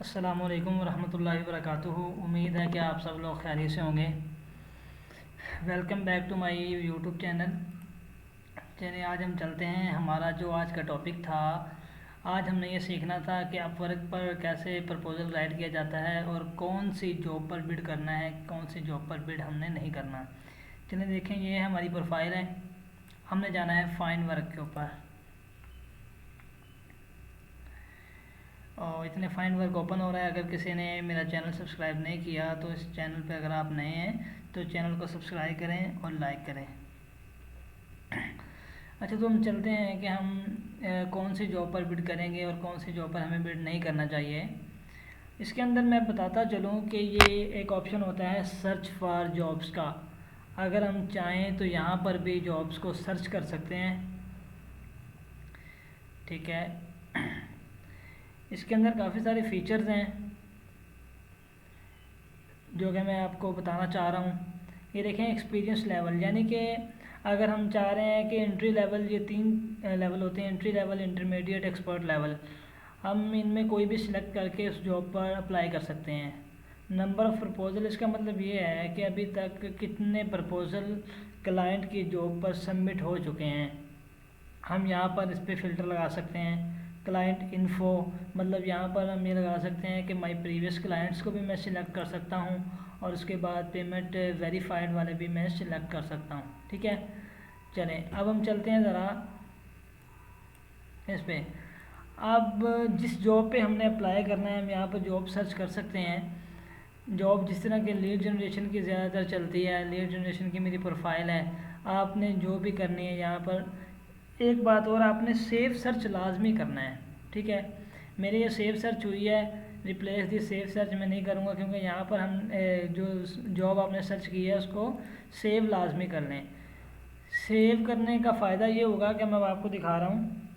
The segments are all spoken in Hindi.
अस्सलामुअलैकुम वरहमतुल्लाहि वबरकातुहू। उम्मीद है कि आप सब लोग खैरियत से होंगे। Welcome back to my YouTube channel. चलिए आज हम चलते हैं। हमारा जो आज का टॉपिक था, आज हमने ये सीखना था कि अपवर्क पर कैसे प्रपोज़ल राइट किया जाता है और कौन सी जॉब पर बिड करना है, कौन सी जॉब पर बिड हमने नहीं करना। चलिए देखें, ये हमारी प्रोफाइल है। हमने जाना है फाइंड वर्क के ऊपर और इतने फाइंड वर्क ओपन हो रहा है। अगर किसी ने मेरा चैनल सब्सक्राइब नहीं किया तो इस चैनल पे अगर आप नए हैं तो चैनल को सब्सक्राइब करें और लाइक करें। अच्छा, तो हम चलते हैं कि हम कौन सी जॉब पर बिड करेंगे और कौन सी जॉब पर हमें बिड नहीं करना चाहिए। इसके अंदर मैं बताता चलूँ कि ये एक ऑप्शन होता है सर्च फॉर जॉब्स का। अगर हम चाहें तो यहाँ पर भी जॉब्स को सर्च कर सकते हैं, ठीक है। इसके अंदर काफ़ी सारे फीचर्स हैं जो कि मैं आपको बताना चाह रहा हूँ। ये देखें, एक्सपीरियंस लेवल, यानी कि अगर हम चाह रहे हैं कि एंट्री लेवल, ये 3 लेवल होते हैं, entry level, intermediate, expert level. हम इनमें कोई भी सिलेक्ट करके उस जॉब पर अप्लाई कर सकते हैं। नंबर ऑफ़ प्रपोज़ल, इसका मतलब ये है कि अभी तक कितने प्रपोज़ल क्लाइंट की जॉब पर सबमिट हो चुके हैं। हम यहाँ पर इस पर फ़िल्टर लगा सकते हैं। क्लाइंट इन्फो, मतलब यहाँ पर हम ये लगा सकते हैं कि माई प्रीवियस क्लाइंट्स को भी मैं सिलेक्ट कर सकता हूँ और उसके बाद पेमेंट वेरीफाइड वाले भी मैं सिलेक्ट कर सकता हूँ, ठीक है। चलें, अब हम चलते हैं ज़रा इस पर। अब जिस जॉब पे हमने अप्लाई करना है, हम यहाँ पर जॉब सर्च कर सकते हैं। जॉब जिस तरह के लीड जनरेशन की ज़्यादातर चलती है, लीड जनरेशन की मेरी प्रोफाइल है। आपने जो भी करनी है यहाँ पर, एक बात और, आपने सेव सर्च लाजमी करना है, ठीक है। मेरी ये सेव सर्च हुई है, रिप्लेस दी सेव सर्च मैं नहीं करूँगा क्योंकि यहाँ पर हम जो जॉब आपने सर्च की है उसको सेव लाजमी कर लें। सेव करने का फ़ायदा ये होगा कि मैं आपको दिखा रहा हूँ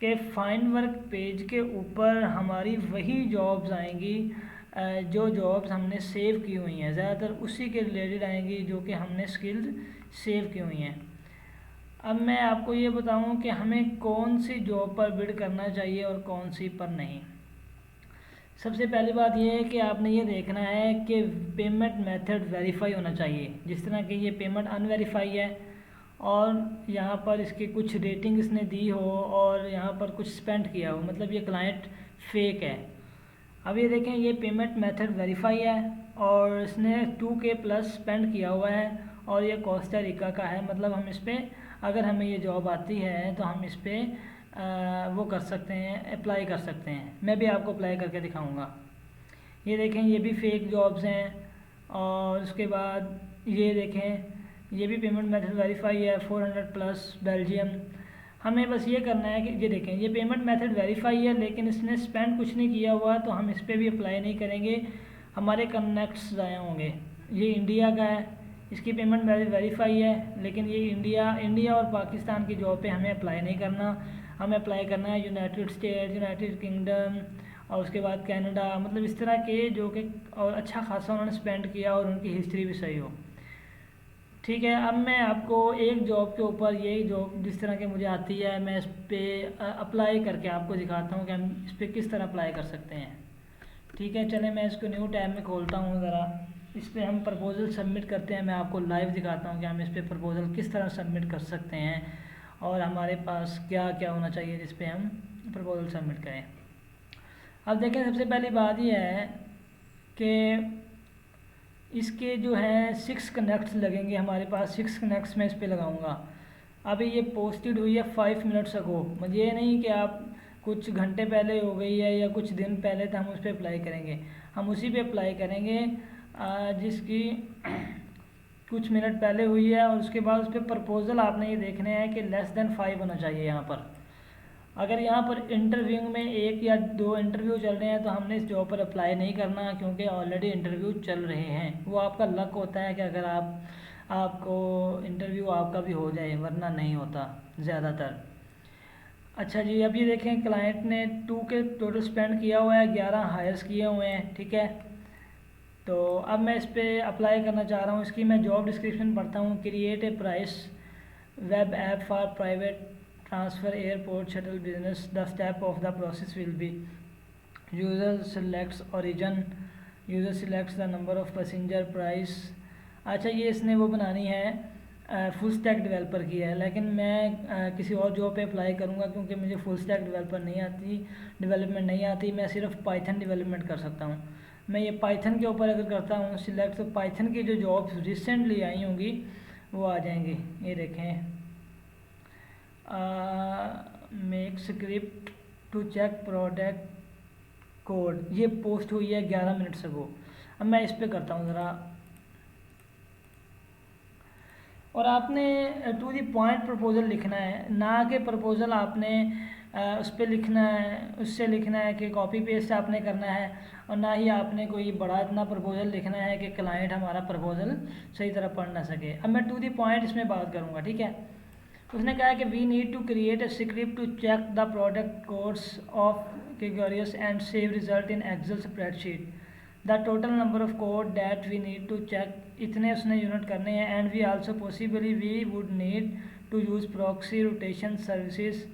कि फाइंड वर्क पेज के ऊपर हमारी वही जॉब्स आएंगी जो जॉब्स हमने सेव की हुई हैं, ज़्यादातर उसी के रिलेटेड आएंगी जो कि हमने स्किल्स सेव की हुई हैं। अब मैं आपको ये बताऊं कि हमें कौन सी जॉब पर बिड करना चाहिए और कौन सी पर नहीं। सबसे पहली बात ये है कि आपने ये देखना है कि पेमेंट मेथड वेरीफाई होना चाहिए। जिस तरह कि ये पेमेंट अनवेरीफाई है और यहाँ पर इसकी कुछ रेटिंग इसने दी हो और यहाँ पर कुछ स्पेंड किया हो, मतलब ये क्लाइंट फेक है। अब ये देखें, ये पेमेंट मेथड वेरीफाई है और इसने 2K प्लस स्पेंड किया हुआ है और ये कोस्टा रिका का है। मतलब हम इस पर, अगर हमें ये जॉब आती है तो हम इस पर वो कर सकते हैं, अप्लाई कर सकते हैं। मैं भी आपको अप्लाई करके दिखाऊंगा। ये देखें, ये भी फेक जॉब्स हैं। और उसके बाद ये देखें, ये भी पेमेंट मेथड वेरीफाई है, 400 प्लस बेल्जियम। हमें बस ये करना है कि ये देखें, ये पेमेंट मेथड वेरीफाई है लेकिन इसने स्पेंड कुछ नहीं किया हुआ, तो हम इस पर भी अप्लाई नहीं करेंगे, हमारे कनेक्ट्स ज़ाया होंगे। ये इंडिया का है, इसकी पेमेंट मेथड वेरीफाई है लेकिन ये इंडिया और पाकिस्तान की जॉब पे हमें अप्लाई नहीं करना। हमें अप्लाई करना है यूनाइटेड स्टेट, यूनाइटेड किंगडम और उसके बाद कनाडा, मतलब इस तरह के जो कि और अच्छा खासा उन्होंने स्पेंड किया और उनकी हिस्ट्री भी सही हो, ठीक है। अब मैं आपको एक जॉब के ऊपर, यही जॉब जिस तरह की मुझे आती है, मैं इस पर अप्लाई करके आपको दिखाता हूँ कि हम इस पर किस तरह अप्लाई कर सकते हैं, ठीक है। चलें, मैं इसको न्यू टैब में खोलता हूँ ज़रा। इस पर हम प्रपोज़ल सबमिट करते हैं। मैं आपको लाइव दिखाता हूँ कि हम इस पर प्रपोज़ल किस तरह सबमिट कर सकते हैं और हमारे पास क्या क्या होना चाहिए जिस पर हम प्रपोज़ल सबमिट करें। अब देखें, सबसे पहली बात यह है कि इसके जो है 6 कनेक्ट्स लगेंगे हमारे पास। 6 कनेक्ट्स मैं इस पर लगाऊंगा। अभी ये पोस्टेड हुई है 5 मिनट्स अगो, मुझे ये नहीं कि आप कुछ घंटे पहले हो गई है या कुछ दिन पहले, तो हम उस पर अप्लाई करेंगे। हम उसी पे अप्लाई करेंगे जिसकी कुछ मिनट पहले हुई है। और उसके बाद उस पर प्रपोज़ल आपने ये देखने हैं कि लेस देन 5 होना चाहिए यहाँ पर। अगर यहाँ पर इंटरव्यू में 1 या 2 इंटरव्यू चल रहे हैं तो हमने इस जॉब पर अप्लाई नहीं करना क्योंकि ऑलरेडी इंटरव्यू चल रहे हैं। वो आपका लक होता है कि अगर आपको इंटरव्यू आपका भी हो जाए, वरना नहीं होता ज़्यादातर। अच्छा जी, अब ये देखें, क्लाइंट ने 2K टोटल स्पेंड किया हुआ है, 11 हायर्स किए हुए हैं, ठीक है। तो अब मैं इस पर अप्लाई करना चाह रहा हूँ। इसकी मैं जॉब डिस्क्रिप्शन पढ़ता हूँ। Create a price web app for private transfer airport shuttle business, the step of the process will be. User selects origin, user selects the number of passenger, price. अच्छा, ये इसने वो बनानी है फुल स्टैक डेवलपर की है, लेकिन मैं किसी और जॉब पे अप्लाई करूँगा क्योंकि मुझे फुल स्टैक डेवलपर नहीं आती, डेवलपमेंट नहीं आती। मैं सिर्फ पाइथन डेवलपमेंट कर सकता हूँ। मैं ये पाइथन के ऊपर अगर करता हूँ सिलेक्ट, तो पाइथन की जो जॉब्स रिसेंटली आई होंगी वो आ जाएंगी। ये देखें, make script to check product code, ये पोस्ट हुई है 11 मिनट से वो। अब मैं इस पर करता हूँ ज़रा, और आपने टू दी पॉइंट प्रपोज़ल लिखना है, ना कि प्रपोज़ल आपने उस पर लिखना है, उससे लिखना है कि कॉपी पेस्ट आपने करना है, और ना ही आपने कोई बड़ा इतना प्रपोज़ल लिखना है कि क्लाइंट हमारा प्रपोज़ल सही तरह पढ़ ना सके। अब मैं टू दी पॉइंट इसमें बात करूँगा, ठीक है। उसने कहा कि we need to create a script to check the product codes of categories and save result in Excel spreadsheet, the total number of code that we need to check, इतने उसने यूनिट करने हैं। And we also possibly we would need to use proxy rotation services,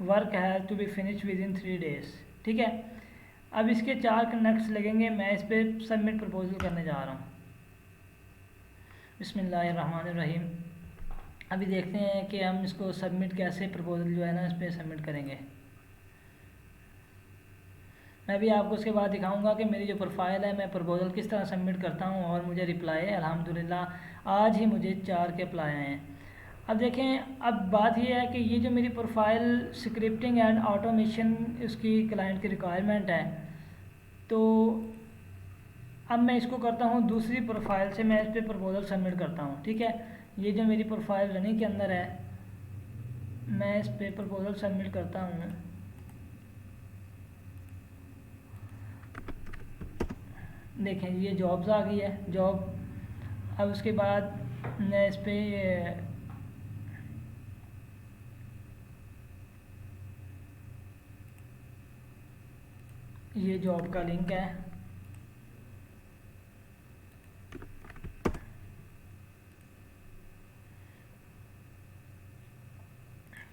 work has to be finish within 3 days, ठीक है। अब इसके 4 कनेक्ट्स लगेंगे, मैं इस पर सबमिट प्रपोजल करने जा रहा हूँ। बिस्मिल्लाहिर्रहमानिर्रहीम। अभी देखते हैं कि हम इसको सबमिट कैसे, प्रपोजल जो है ना इस पर सबमिट करेंगे। मैं भी आपको उसके बाद दिखाऊंगा कि मेरी जो प्रोफाइल है मैं प्रपोज़ल किस तरह सबमिट करता हूं, और मुझे रिप्लाई अल्हम्दुलिल्लाह आज ही मुझे 4 के अप्लाई आए हैं। अब देखें, अब बात यह है कि ये जो मेरी प्रोफाइल स्क्रिप्टिंग एंड ऑटोमेशन उसकी क्लाइंट की रिक्वायरमेंट है, तो अब मैं इसको करता हूँ दूसरी प्रोफाइल से, मैं इस पर प्रपोज़ल सबमिट करता हूँ, ठीक है। ये जो मेरी प्रोफाइल रनिंग के अंदर है, मैं इस पर प्रपोज़ल सबमिट करता हूँ। देखें, ये जॉब्स आ गई है, जॉब। अब उसके बाद मैं इस पर ये जॉब का लिंक है,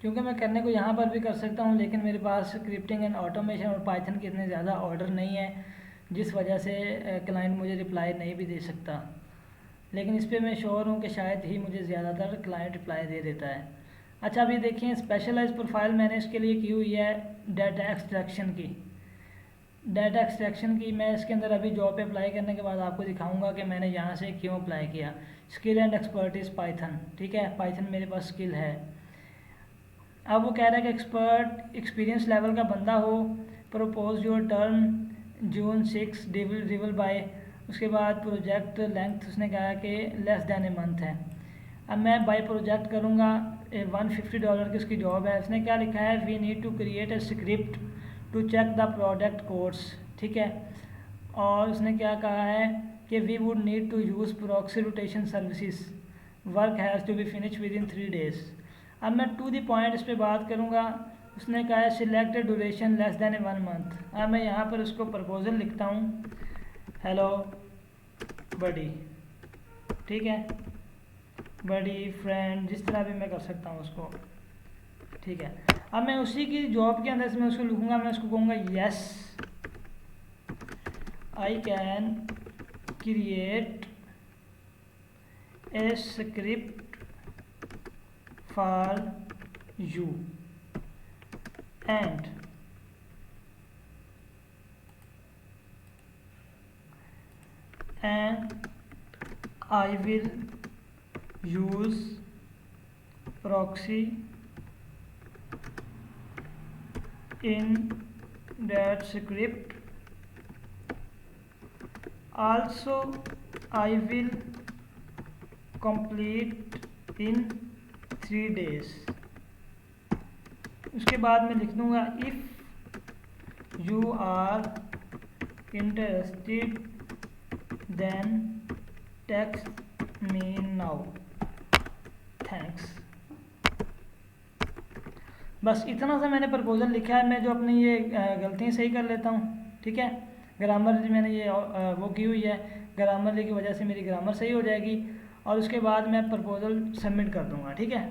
क्योंकि मैं करने को यहाँ पर भी कर सकता हूँ, लेकिन मेरे पास स्क्रिप्टिंग एंड ऑटोमेशन और पाइथन के इतने ज़्यादा ऑर्डर नहीं है, जिस वजह से क्लाइंट मुझे रिप्लाई नहीं भी दे सकता। लेकिन इस पर मैं श्योर हूँ कि शायद ही मुझे ज़्यादातर क्लाइंट रिप्लाई दे देता है। अच्छा, अभी देखिए, स्पेशलाइज प्रोफाइल मैंने इसके लिए की हुई है डाटा एक्सट्रैक्शन की। डाटा एक्सट्रैक्शन की मैं इसके अंदर अभी जॉब पे अप्लाई करने के बाद आपको दिखाऊंगा कि मैंने यहाँ से क्यों अप्लाई किया। स्किल एंड एक्सपर्टीज़ पाइथन, ठीक है, पाइथन मेरे पास स्किल है। अब वो कह रहा है कि एक्सपर्ट एक्सपीरियंस लेवल का बंदा हो, propose your turn June 6 devil by, उसके बाद प्रोजेक्ट लेंथ उसने कहा कि लेस दैन ए मंथ है। अब मैं बाय प्रोजेक्ट करूँगा, $150 की उसकी जॉब है। उसने क्या लिखा है, we need to create a script to check the product codes, ठीक है। और उसने क्या कहा है कि we would need to use proxy rotation services, work has to be finish within 3 days। अब मैं टू दी पॉइंट इस पर बात करूँगा। उसने कहा है select duration less than 1 month। अब मैं यहाँ पर उसको प्रपोजल लिखता हूँ, हेलो बडी, ठीक है, बडी फ्रेंड, जिस तरह भी मैं कर सकता हूँ उसको, ठीक है। अब मैं उसी की जॉब के अंदर से मैं उसको लिखूँगा, मैं उसको कहूँगा yes I can create a script for you and I will use proxy in that script. Also I will complete in 3 days। उसके बाद मैं लिख दूँगा if you are interested then text me now, thanks. बस इतना सा मैंने प्रपोज़ल लिखा है। मैं जो अपनी ये गलतियाँ सही कर लेता हूँ, ठीक है। ग्रामर मैंने ये वो की हुई है, ग्रामर की वजह से मेरी ग्रामर सही हो जाएगी, और उसके बाद मैं प्रपोज़ल सबमिट कर दूँगा, ठीक है।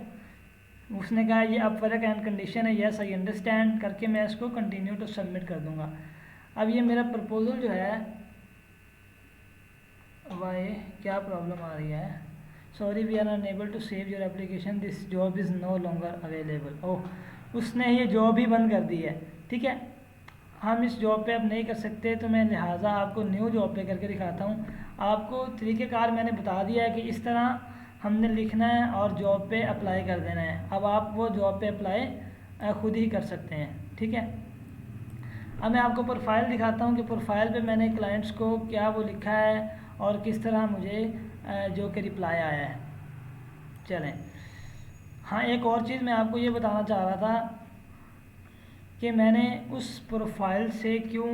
उसने कहा ये अब वर्क एंड कंडीशन है, यस आई अंडरस्टैंड करके मैं इसको कंटिन्यू टू सबमिट कर दूँगा। अब ये मेरा प्रपोजल जो है, वाई क्या प्रॉब्लम आ रही है, sorry we are unable to save your application, this job is no longer available. Oh, उसने ये जॉब ही बंद कर दी है। ठीक है, हम इस जॉब पे अब नहीं कर सकते, तो मैं लिहाजा आपको न्यू जॉब पे करके दिखाता हूँ। आपको तरीक़ेकार मैंने बता दिया है कि इस तरह हमने लिखना है और जॉब पे अप्लाई कर देना है। अब आप वो जॉब पे अप्लाई खुद ही कर सकते हैं। ठीक है, अब मैं आपको प्रोफाइल दिखाता हूँ कि प्रोफाइल पे मैंने क्लाइंट्स को क्या वो लिखा है और किस तरह मुझे जो कि रिप्लाई आया है। चलें, हाँ एक और चीज़ मैं आपको ये बताना चाह रहा था कि मैंने उस प्रोफाइल से क्यों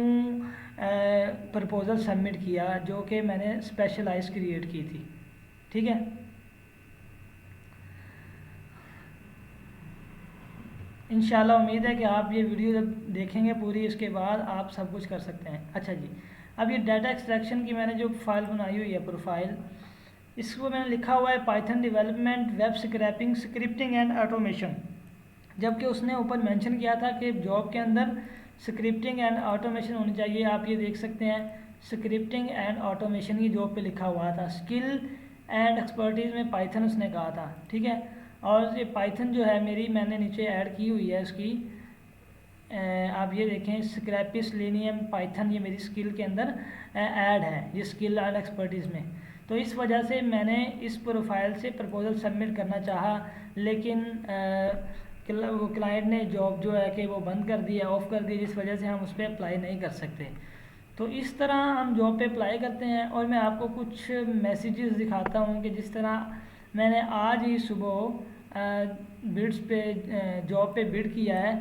प्रपोज़ल सबमिट किया जो कि मैंने स्पेशलाइज क्रिएट की थी। ठीक है, इंशाल्लाह उम्मीद है कि आप ये वीडियो जब देखेंगे पूरी, इसके बाद आप सब कुछ कर सकते हैं। अच्छा जी, अब ये डाटा एक्सट्रैक्शन की मैंने जो फाइल बनाई हुई है प्रोफाइल, इसको मैंने लिखा हुआ है Python development web scrapping scripting and automation, जबकि उसने ऊपर मेंशन किया था कि जॉब के अंदर स्क्रिप्टिंग एंड ऑटोमेशन होनी चाहिए। आप ये देख सकते हैं स्क्रिप्टिंग एंड ऑटोमेशन की जॉब पे लिखा हुआ था। स्किल एंड एक्सपर्टीज़ में पाइथन उसने कहा था। ठीक है, और ये पाइथन जो है मेरी मैंने नीचे ऐड की हुई है इसकी, आप ये देखें स्क्रैपी सेलेनियम पाइथन, ये मेरी स्किल के अंदर ऐड है, ये स्किल एंड एक्सपर्टीज़ में। तो इस वजह से मैंने इस प्रोफाइल से प्रपोजल सबमिट करना चाहा, लेकिन वो क्लाइंट ने जॉब जो है कि वो बंद कर दिया, ऑफ़ कर दी, जिस वजह से हम उस पर अप्लाई नहीं कर सकते। तो इस तरह हम जॉब पे अप्लाई करते हैं। और मैं आपको कुछ मैसेजेस दिखाता हूँ कि जिस तरह मैंने आज ही सुबह बिड्स पे जॉब पे बिड किया है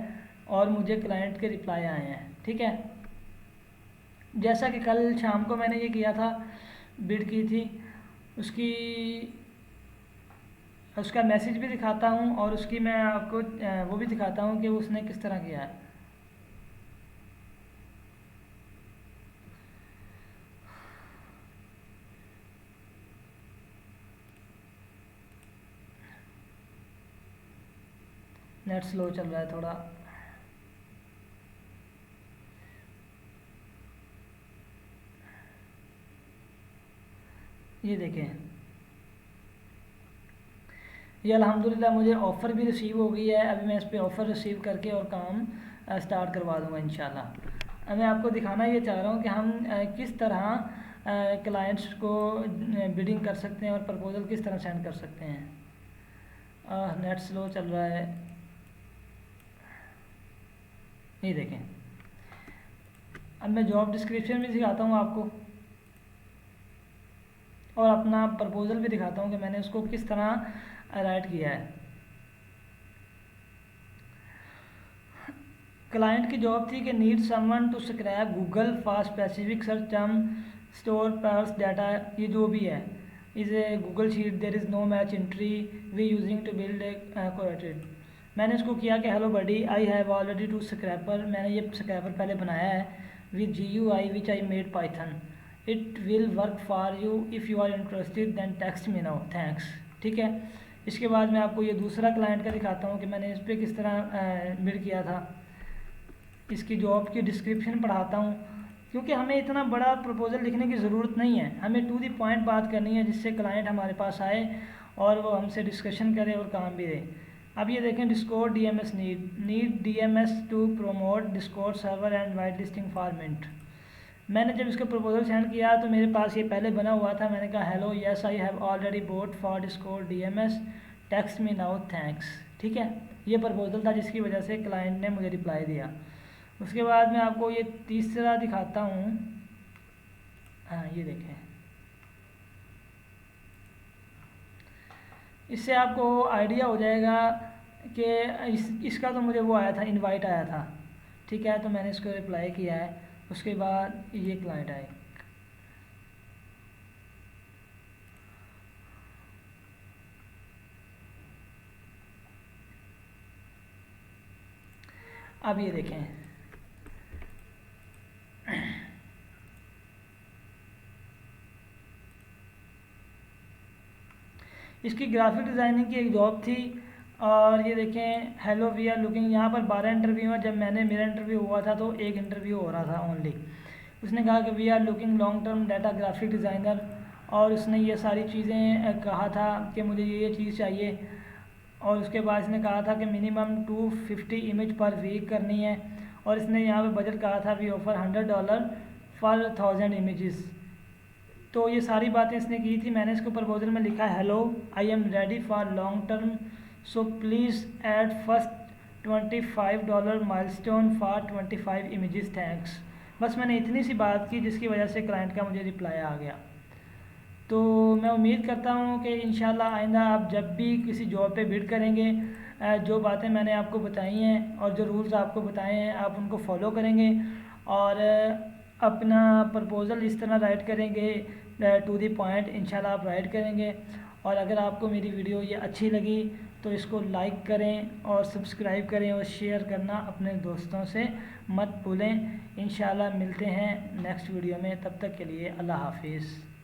और मुझे क्लाइंट के रिप्लाई आए हैं। ठीक है, जैसा कि कल शाम को मैंने ये किया था, बिड की थी, उसका मैसेज भी दिखाता हूँ और उसकी मैं आपको वो भी दिखाता हूँ कि उसने किस तरह किया है। नेट स्लो चल रहा है थोड़ा। ये देखें, ये अल्हम्दुलिल्लाह मुझे ऑफ़र भी रिसीव हो गई है। अभी मैं इस पर ऑफ़र रिसीव करके और काम स्टार्ट करवा दूँगा इंशाल्लाह। अब मैं आपको दिखाना ये चाह रहा हूँ कि हम किस तरह क्लाइंट्स को बिडिंग कर सकते हैं और प्रपोज़ल किस तरह सेंड कर सकते हैं। नेट स्लो चल रहा है, ये देखें। अब मैं जॉब डिस्क्रिप्शन भी दिखाता हूँ आपको और अपना प्रपोज़ल भी दिखाता हूँ कि मैंने उसको किस तरह राइट किया है। क्लाइंट की जॉब थी कि need someone to scrape Google for specific search term store parse data, ये जो भी है, is a Google sheet there is no match entry we using to build a curated. मैंने इसको किया कि hello buddy I have already to scraper, मैंने ये स्क्रैपर पहले बनाया है with GUI which I made Python, it will work for you if you are interested then text me now thanks. ठीक है, इसके बाद मैं आपको ये दूसरा क्लाइंट का दिखाता हूँ कि मैंने इस पर किस तरह बिल्ड किया था। इसकी जॉब की डिस्क्रिप्शन पढ़ाता हूँ, क्योंकि हमें इतना बड़ा प्रपोज़ल लिखने की ज़रूरत नहीं है, हमें टू दी पॉइंट बात करनी है जिससे क्लाइंट हमारे पास आए और वो हमसे डिस्कशन करे और काम भी दे। अब ये देखें, Discord DMS need DMS to promote Discord server and white listing for mint. मैंने जब इसका प्रपोजल सेंड किया तो मेरे पास ये पहले बना हुआ था। मैंने कहा hello yes I have already boat for Discord DMS text me now thanks. ठीक है, ये प्रपोजल था जिसकी वजह से क्लाइंट ने मुझे रिप्लाई दिया। उसके बाद मैं आपको ये तीसरा दिखाता हूँ। हाँ ये देखें, इससे आपको आइडिया हो जाएगा कि इसका तो मुझे वो आया था, इनवाइट आया था। ठीक है, तो मैंने इसको रिप्लाई किया है। उसके बाद ये क्लाइंट आए, अब ये देखें, इसकी ग्राफिक डिज़ाइनिंग की एक जॉब थी और ये देखें, हेलो वी आर लुकिंग, यहाँ पर 12 इंटरव्यू हैं। जब मेरा इंटरव्यू हुआ था तो एक इंटरव्यू हो रहा था ओनली। उसने कहा कि we are looking long term data graphic designer, और उसने ये सारी चीज़ें कहा था कि मुझे ये चीज़ चाहिए। और उसके बाद इसने कहा था कि मिनिमम 250 इमेज पर वीक करनी है। और इसने यहाँ पे बजट कहा था वी ऑफर $100 फॉर 1000 इमेजेस। तो ये सारी बातें इसने की थी। मैंने इसको प्रपोजल में लिखा, hello I am ready for long term, so please add first $25 milestone for 25 images, thanks. बस मैंने इतनी सी बात की जिसकी वजह से क्लाइंट का मुझे रिप्लाई आ गया। तो मैं उम्मीद करता हूँ कि इंशाल्लाह आइंदा आप जब भी किसी जॉब पे बिड करेंगे, जो बातें मैंने आपको बताई हैं और जो रूल्स आपको बताए हैं आप उनको फॉलो करेंगे, और अपना प्रपोज़ल इस तरह राइट करेंगे, टू द पॉइंट इंशाल्लाह आप राइट करेंगे। और अगर आपको मेरी वीडियो ये अच्छी लगी तो इसको लाइक करें और सब्सक्राइब करें और शेयर करना अपने दोस्तों से मत भूलें। इंशाल्लाह मिलते हैं नेक्स्ट वीडियो में, तब तक के लिए अल्लाह हाफिज़।